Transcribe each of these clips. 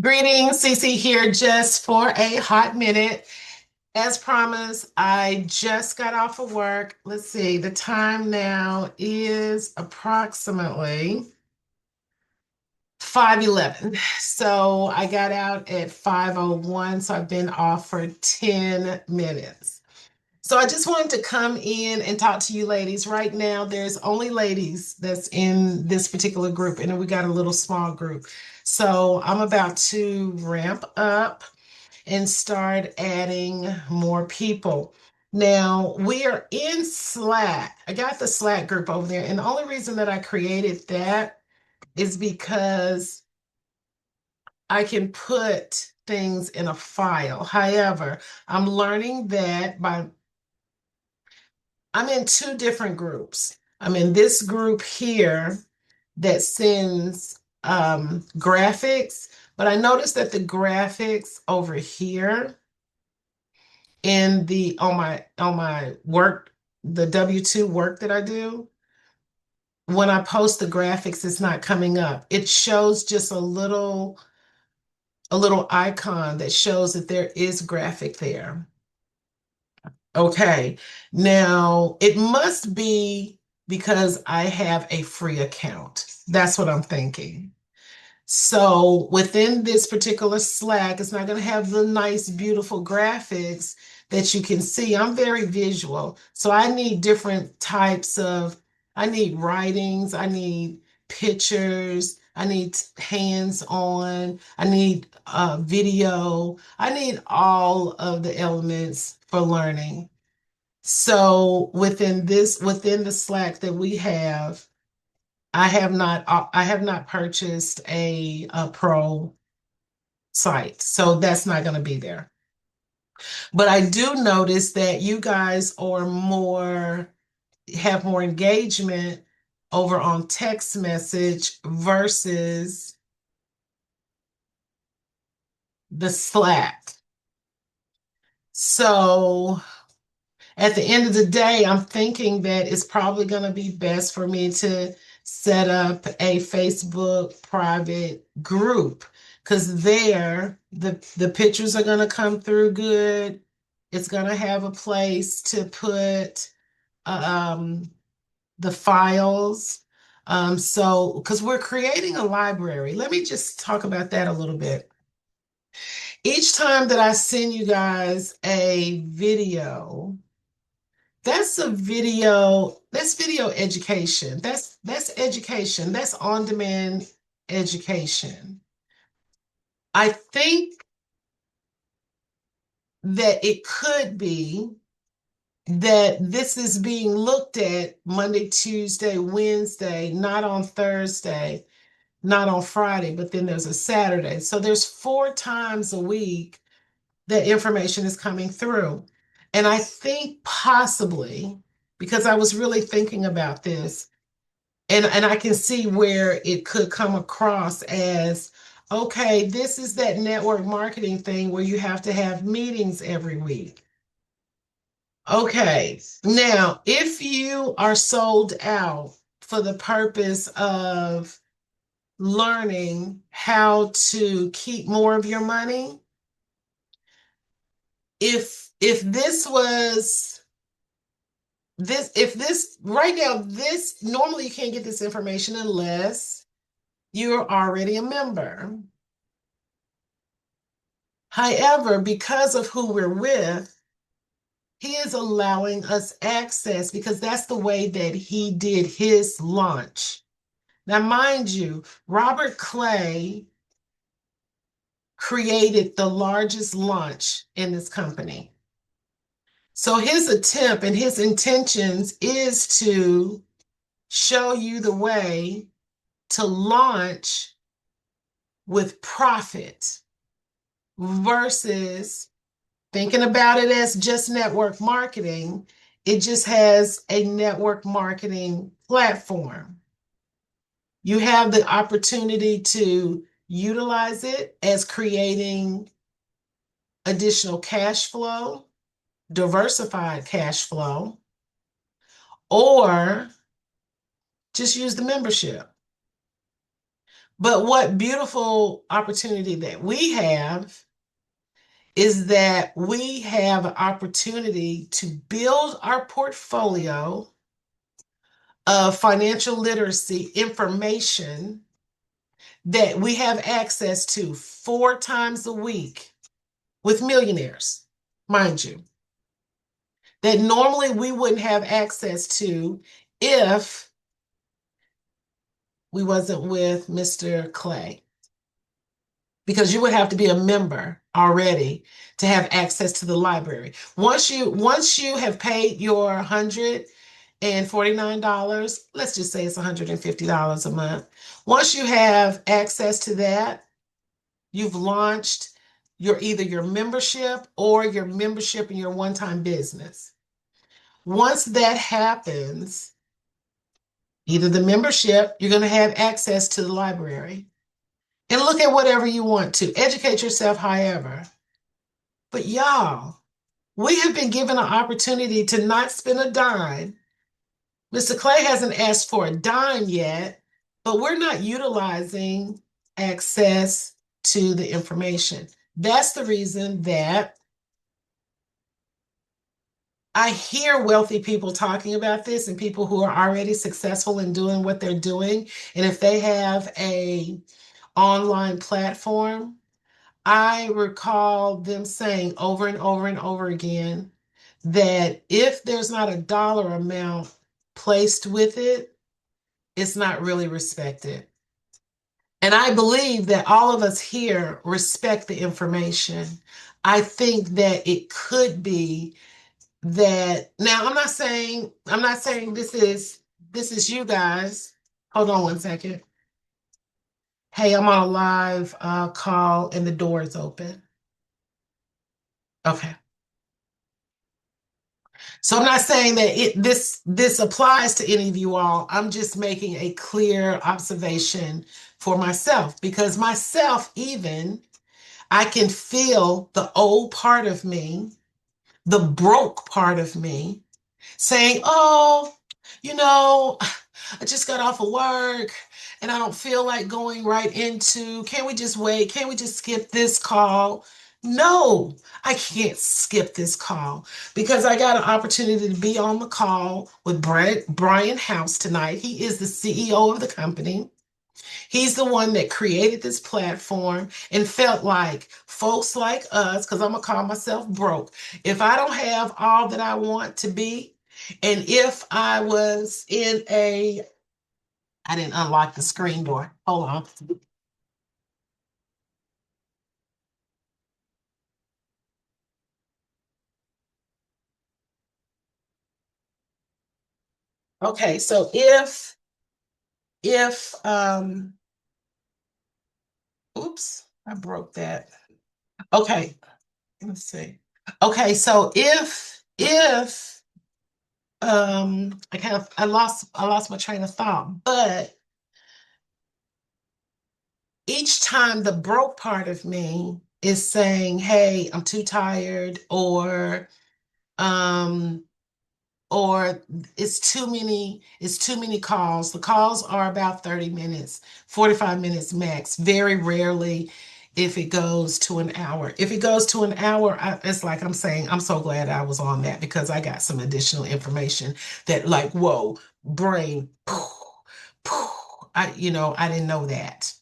Greetings, Cece here just for a hot minute. As promised, I just got off of work. Let's see, the time now is approximately 5:11. So I got out at 5:01, so I've been off for 10 minutes. So I just wanted to come in and talk to you ladies. Right now, there's only ladies that's in this particular group, and then we got a little small group. So I'm about to ramp up and start adding more people. Now, we are in Slack. I got the Slack group over there, and the only reason that I created that is because I can put things in a file. However, I'm learning that I'm in two different groups. I'm in this group here that sends graphics, but I noticed that the graphics over here in the on my work, the W-2 work that I do, when I post the graphics, it's not coming up. It shows just a little icon that shows that there is graphic there. Okay. Now, it must be because I have a free account. That's what I'm thinking. So within this particular Slack, it's not going to have the nice, beautiful graphics that you can see. I'm very visual. So I need different types of, I need writings, I need pictures, I need hands-on, I need video, I need all of the elements for learning. So within the Slack that we have, I have not purchased a pro site, so that's not going to be there. But I do notice that you guys are more have more engagement over on text message versus the Slack. So at the end of the day, I'm thinking that it's probably going to be best for me to set up a Facebook private group because there the pictures are going to come through good. It's going to have a place to put um, the files. So, because we're creating a library, let me just talk about that a little bit. Each time that I send you guys a video, that's video education. That's education. That's on-demand education. I think that it could be that this is being looked at Monday, Tuesday, Wednesday, not on Thursday, not on Friday, but then there's a Saturday. So there's 4 times a week that information is coming through. And I think possibly, because I was really thinking about this, and I can see where it could come across as, okay, this is that network marketing thing where you have to have meetings every week. Okay, now if you are sold out for the purpose of learning how to keep more of your money, if this was this if this right now, this normally you can't get this information unless you're already a member. However, because of who we're with, he is allowing us access because that's the way that he did his launch. Now, mind you, Robert Clay created the largest launch in this company. So his attempt and his intentions is to show you the way to launch with profit versus thinking about it as just network marketing. It just has a network marketing platform. You have the opportunity to utilize it as creating additional cash flow, diversified cash flow, or just use the membership. But what beautiful opportunity that we have is that we have an opportunity to build our portfolio of financial literacy information that we have access to 4 times a week with millionaires, mind you, that normally we wouldn't have access to if we wasn't with Mr. Clay. Because you would have to be a member already to have access to the library. Once you have paid your $149, let's just say it's $150 a month. Once you have access to that, you've launched either your membership or your membership in your one-time business. Once that happens, either the membership, you're going to have access to the library and look at whatever you want to. Educate yourself however. But y'all, we have been given an opportunity to not spend a dime. Mr. Clay hasn't asked for a dime yet, but we're not utilizing access to the information. That's the reason that I hear wealthy people talking about this and people who are already successful in doing what they're doing. And if they have a online platform, I recall them saying over and over and over again that if there's not a dollar amount placed with it, it's not really respected. And I believe that all of us here respect the information. I think that it could be that now I'm not saying this is you guys. Hold on one second. Hey, I'm on a live call and the door is open. Okay. So I'm not saying that this applies to any of you all. I'm just making a clear observation for myself because myself even I can feel the old part of me, the broke part of me saying, "Oh, you know, I just got off of work and I don't feel like going right into, can we just wait? Can we just skip this call?" No, I can't skip this call because I got an opportunity to be on the call with Brian House tonight. He is the CEO of the company. He's the one that created this platform and felt like folks like us, because I'm going to call myself broke, if I don't have all that I want to be, and if I was in I didn't unlock the screen door. Hold on. Okay, so if oops, I broke that. Okay, let's see. Okay, so if I lost my train of thought, but each time the broke part of me is saying, "Hey, I'm too tired," um or it's too many calls. The calls are about 30 minutes, 45 minutes max. Very rarely if it goes to an hour. If it goes to an hour, it's like I'm saying, I'm so glad I was on that because I got some additional information that like, whoa, brain, I didn't know that.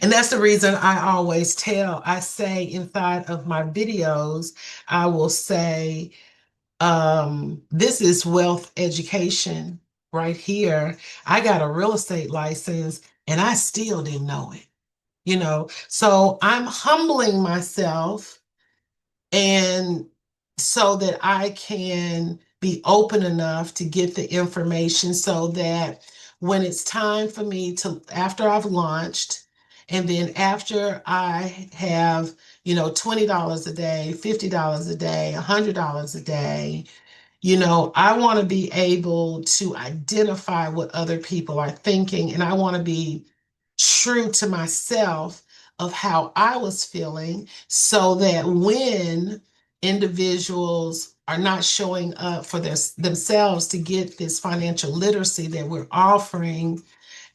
And that's the reason I say inside of my videos, I will say, this is wealth education right here. I got a real estate license and I still didn't know it. So I'm humbling myself and so that I can be open enough to get the information so that when it's time for me to, after I've launched, and then after I have, $20 a day, $50 a day, $100 a day, I want to be able to identify what other people are thinking, and I want to be true to myself of how I was feeling so that when individuals are not showing up for themselves to get this financial literacy that we're offering,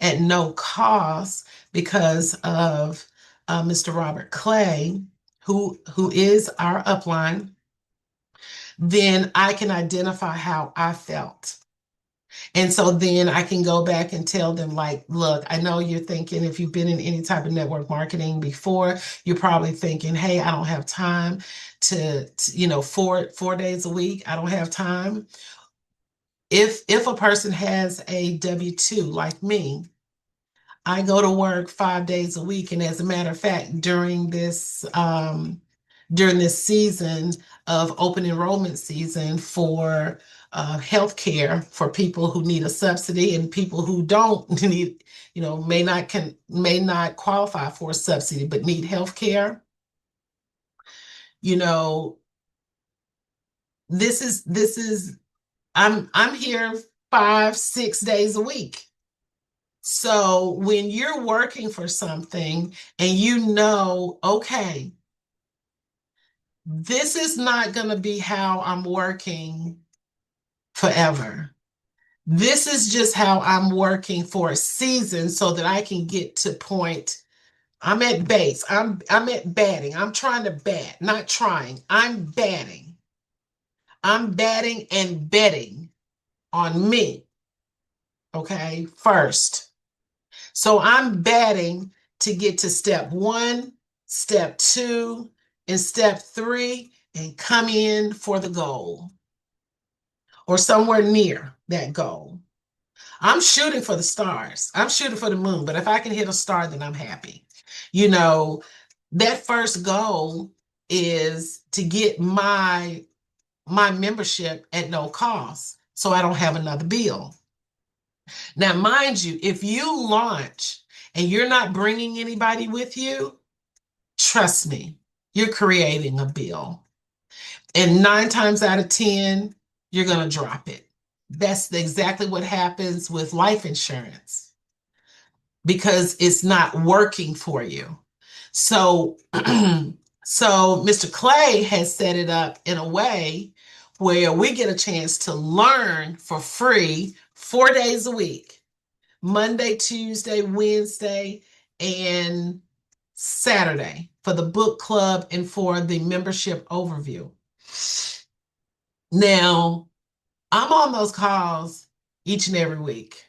at no cost because of Mr. Robert Clay, who is our upline, then I can identify how I felt. And so then I can go back and tell them, like, look, I know you're thinking, if you've been in any type of network marketing before, you're probably thinking, hey, I don't have time to 4 days a week. I don't have time. If a person has a W-2 like me, I go to work 5 days a week. And as a matter of fact, during this season of open enrollment season for healthcare for people who need a subsidy and people who don't need, may not qualify for a subsidy but need healthcare. You know, this is I'm here 5, 6 days a week. So when you're working for something and okay, this is not going to be how I'm working forever. This is just how I'm working for a season so that I can get to point. I'm at base. I'm at batting. I'm trying to bat, not trying. I'm batting. I'm batting and betting on me. Okay, first. So I'm batting to get to step 1, step 2, and step 3 and come in for the goal or somewhere near that goal. I'm shooting for the stars. I'm shooting for the moon, but if I can hit a star, then I'm happy. You know, that first goal is to get my membership at no cost so I don't have another bill. Now, mind you, if you launch and you're not bringing anybody with you, trust me, you're creating a bill. And 9 times out of 10, you're going to drop it. That's exactly what happens with life insurance because it's not working for you. So, so Mr. Clay has set it up in a way where we get a chance to learn for free 4 days a week, Monday, Tuesday, Wednesday, and Saturday for the book club and for the membership overview. Now, I'm on those calls each and every week.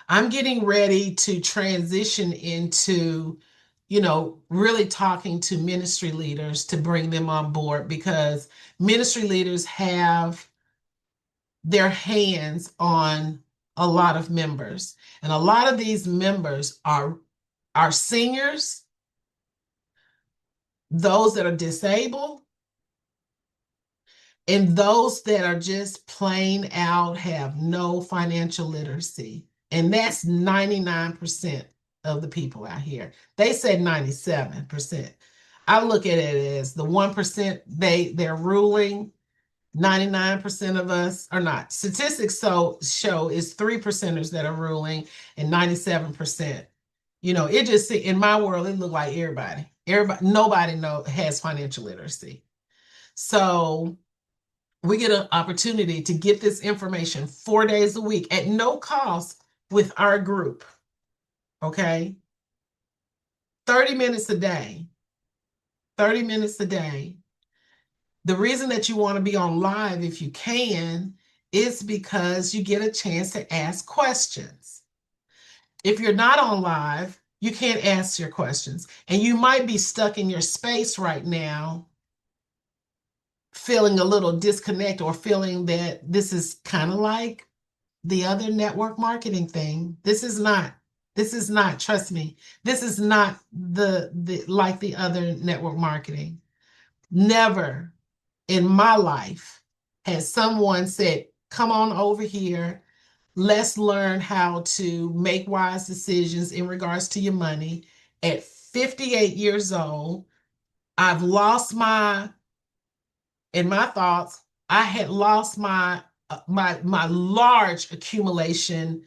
I'm getting ready to transition into, really talking to ministry leaders to bring them on board because ministry leaders have their hands on a lot of members. And a lot of these members are seniors, those that are disabled, and those that are just plain out have no financial literacy. And that's 99% of the people out here. They said 97%. I look at it as the 1% they're ruling. 99% of us are not. Statistics show is 3%ers that are ruling and 97%. It just in my world, it looked like everybody. Nobody has financial literacy. So we get an opportunity to get this information 4 days a week at no cost with our group. Okay. 30 minutes a day. 30 minutes a day. The reason that you want to be on live, if you can, is because you get a chance to ask questions. If you're not on live, you can't ask your questions. And you might be stuck in your space right now, feeling a little disconnect or feeling that this is kind of like the other network marketing thing. This is not, trust me, this is not the like the other network marketing. Never in my life has someone said, come on over here. Let's learn how to make wise decisions in regards to your money. At 58 years old, I've lost in my thoughts, I had lost my large accumulation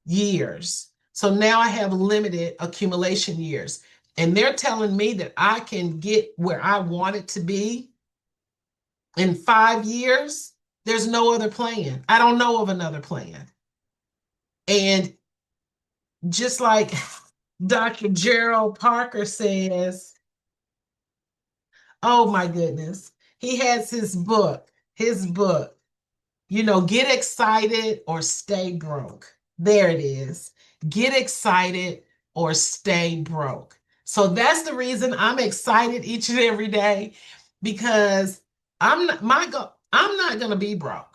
years. So now I have limited accumulation years. And they're telling me that I can get where I want it to be in 5 years. There's no other plan. I don't know of another plan. And just like Dr. Gerald Parker says, oh my goodness, he has his book, get excited or stay broke. There it is. Get excited or stay broke. So that's the reason I'm excited each and every day, because I'm not going to be broke.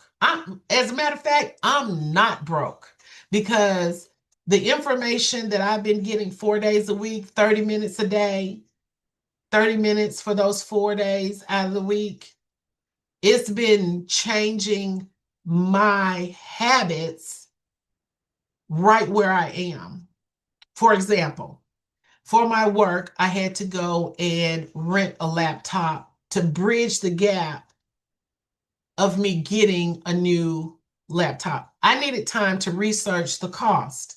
As a matter of fact, I'm not broke, because the information that I've been getting 4 days a week, 30 minutes a day, 30 minutes for those 4 days out of the week, it's been changing my habits right where I am. For example, for my work, I had to go and rent a laptop to bridge the gap of me getting a new laptop. I needed time to research the cost.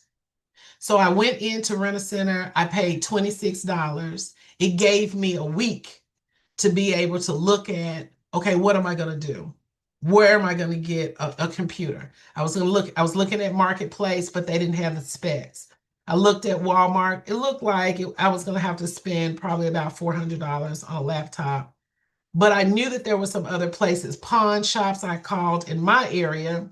So I went into Rent-A-Center. I paid $26. It gave me a week to be able to look at, okay, what am I going to do? Where am I going to get a computer? I was looking at Marketplace, but they didn't have the specs. I looked at Walmart. It looked like I was going to have to spend probably about $400 on a laptop. But I knew that there were some other places, pawn shops I called in my area.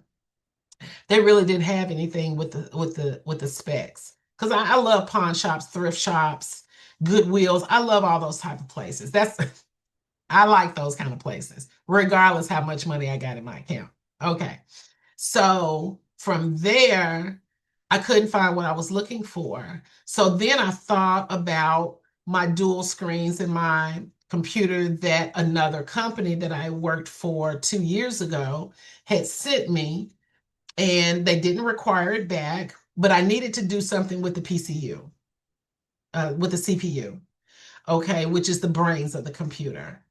They really didn't have anything with the specs. Because I love pawn shops, thrift shops, Goodwills. I love all those type of places. I like those kind of places, regardless how much money I got in my account. Okay. So from there, I couldn't find what I was looking for. So then I thought about my dual screens in my computer that another company that I worked for 2 years ago had sent me, and they didn't require it back, but I needed to do something with the PCU, with the CPU, okay, which is the brains of the computer.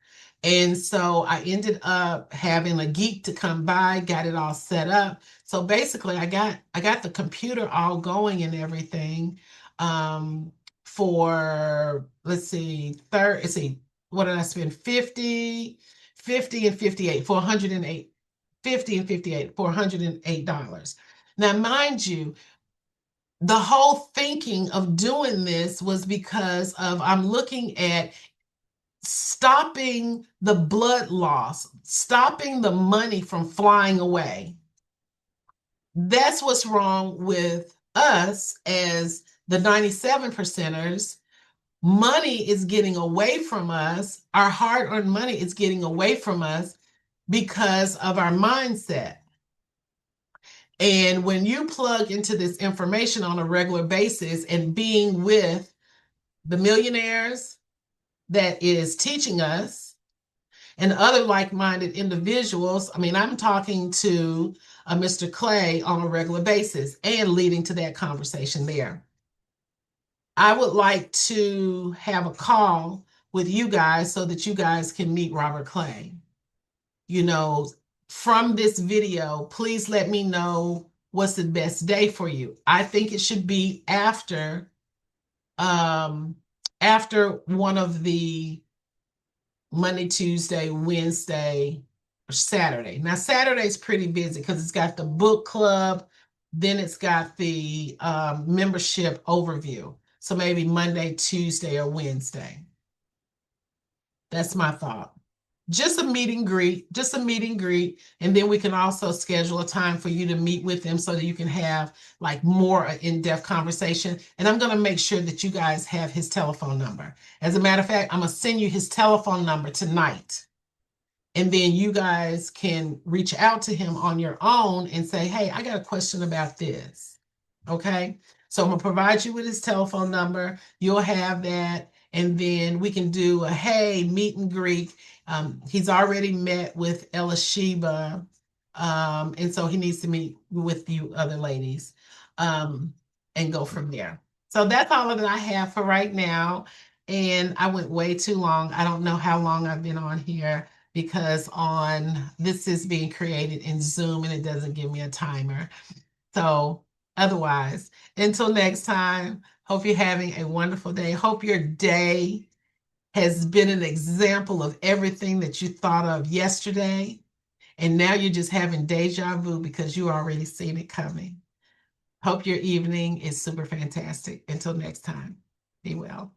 And so I ended up having a geek to come by, got it all set up. So basically I got the computer all going and everything, for, let's see, what did I spend? 50 and 58 for 108, 50 and 58 for $108. Now, mind you, the whole thinking of doing this was because of I'm looking at stopping the blood loss, stopping the money from flying away. That's what's wrong with us as the 97 percenters. Money is getting away from us. Our hard-earned money is getting away from us because of our mindset. And when you plug into this information on a regular basis and being with the millionaires that is teaching us and other like-minded individuals, I mean, I'm talking to Mr. Clay on a regular basis and leading to that conversation there. I would like to have a call with you guys so that you guys can meet Robert Clay. You know, from this video, please let me know what's the best day for you. I think it should be after one of the Monday, Tuesday, Wednesday, or Saturday. Now, Saturday's pretty busy because it's got the book club, then it's got the membership overview. So maybe Monday, Tuesday, or Wednesday. That's my thought. Just a meet and greet, and then we can also schedule a time for you to meet with them so that you can have like more in-depth conversation. And I'm going to make sure that you guys have his telephone number. As a matter of fact, I'm going to send you his telephone number tonight. And then you guys can reach out to him on your own and say, hey, I got a question about this. Okay. So I'm going to provide you with his telephone number. You'll have that. And then we can do a, hey, meet and greet. He's already met with Elisheba. And so he needs to meet with you other ladies, and go from there. So that's all that I have for right now. And I went way too long. I don't know how long I've been on here, because this is being created in Zoom and it doesn't give me a timer. So otherwise, until next time, hope you're having a wonderful day. Hope your day has been an example of everything that you thought of yesterday. And now you're just having deja vu because you already seen it coming. Hope your evening is super fantastic. Until next time, be well.